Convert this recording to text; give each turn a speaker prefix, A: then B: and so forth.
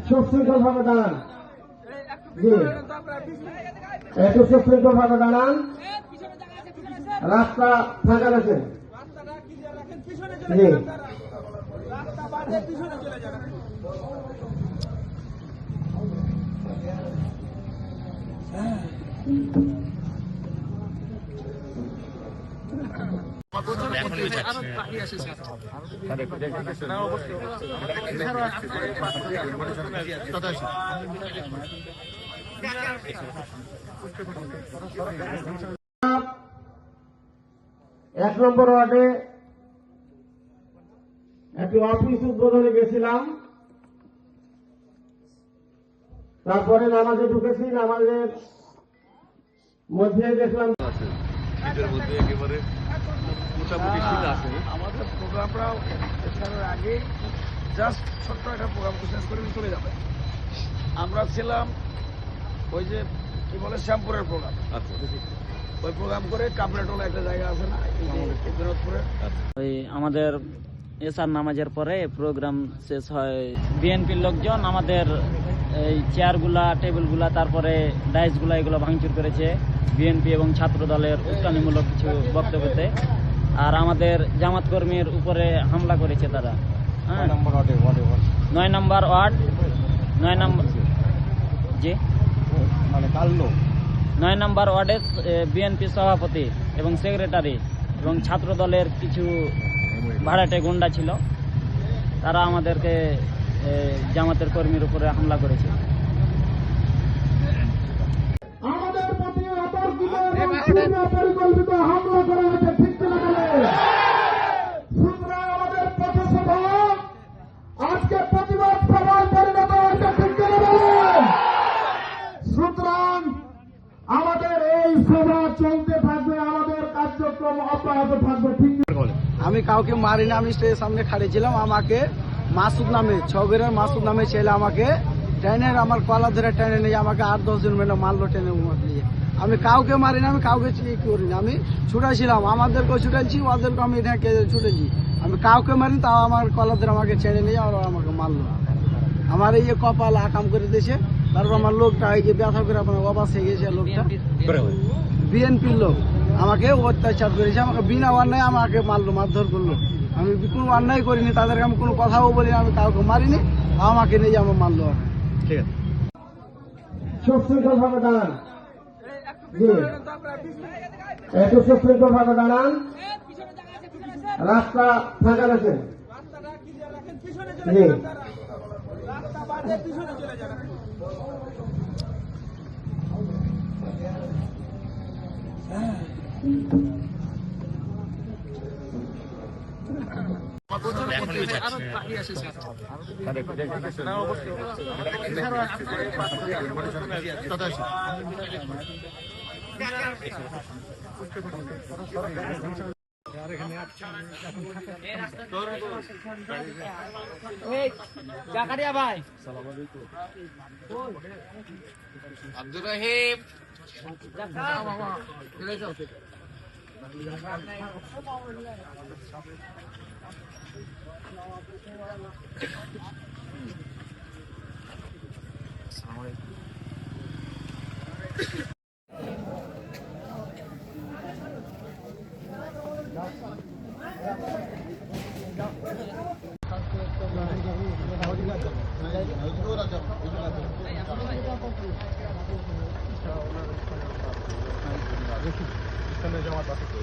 A: সুশৃঙ্খল ভাবে দাঁড়ান। জি, একটু সুশৃঙ্খল ভাবে দাঁড়ান। রাস্তা ফাঁকা রাখেন। জি, এক নম্বর ওয়ার্ডে একটি অফিস উদ্বোধনে গেছিলাম। তারপরে নামাজে ঢুকেছি। নামাজের মধ্যে দেখলাম
B: একেবারে মোটামুটি শীত আছে।
C: আমাদের প্রোগ্রামটাও আগে জাস্ট ছোট্ট একটা প্রোগ্রাম শেষ করে চলে যাবে। আমরা ছিলাম ওই যে কি বলে শ্যামপুরের প্রোগ্রাম।
B: আচ্ছা,
C: ওই প্রোগ্রাম করে কাপড়েটোলা একটা জায়গা আছে না বিনোদপুরে,
D: ওই আমাদের এশার নামাজের পরে প্রোগ্রাম শেষ হয়। বিএনপির লোকজন আমাদের এই চেয়ারগুলা, টেবিলগুলা, তারপরে ডাইসগুলা এগুলো ভাঙচুর করেছে বিএনপি এবং ছাত্র দলের উস্কানিমূলক কিছু বক্তব্যতে। আর আমাদের জামাত কর্মীর উপরে হামলা করেছে তারা। হ্যাঁ, 9 নম্বর ওয়ার্ড, 9 নম্বর, জি,
B: মানে কালো
D: 9 নম্বর ওয়ার্ডের বিএনপি সভাপতি এবং সেক্রেটারি এবং ছাত্র দলের কিছু ভাড়াটে গুন্ডা ছিল। তারা আমাদেরকে জামাতের কর্মীর উপরে হামলা করেছে।
A: আমাদের প্রতি অতর্কিত এবং পরিকল্পিত হামলা করা হয়েছে, ঠিক কিনা বলেন? সুতরাং আমাদের পথসভা আজকে প্রতিবাদ সভায় পরিণত হয়েছে, ঠিক কিনা বলেন? সুতরাং আমাদের এই সভা চলতে থাকবে, আমাদের কার্যক্রম অব্যাহত থাকবে, ঠিক কিনা বলেন?
C: আমি কাউকে মারি না। আমি স্টেজের সামনে খাড়িয়েছিলাম। আমাকে মাসুদ নামে, ছগের মাসুদ নামে ছেলে আমাকে ট্রেনের আমার কলা ধরে টেনে নিয়ে আমাকে 8-10 জন মেলে মারলো টেনে নিয়ে। আমি কাউকে মারি না, আমি কাউকে করি না। আমি ছুটাইছিলাম, আমাদেরকেও ছুটাইছি, ওদেরকে আমি এটাকে ছুটেছি। আমি কাউকে মারি, তাও আমার কলা ধরে আমাকে ছেড়ে নিয়ে আর আমাকে মারলো। আমার এই যে কপাল আকাম করে দিয়েছে। তারপর আমার লোকটা এই যে ব্যথা করে আপনার অবাস হয়ে গেছে। লোকটা বিএনপির লোক আমাকে অত্যাচার করেছে। আমাকে বিনা অন্যায় আমাকে মারলো, মারধর করলো। আমি কোনো অন্যায় করিনি, তাদেরকে আমি কোনো কথাও বলিনি, আমি কাউকে মারিনি। আমাকে নিয়ে আমার মারলো।
B: ঠিক আছে,
A: সুশৃঙ্খল ভাবে দাঁড়ান। জি, একটু সুশৃঙ্খল ভাবে দাঁড়ান। রাস্তা ফাঁকা রাখেন। জি,
D: ভাই
B: আব্দুর রহিম
A: জামাত আছে।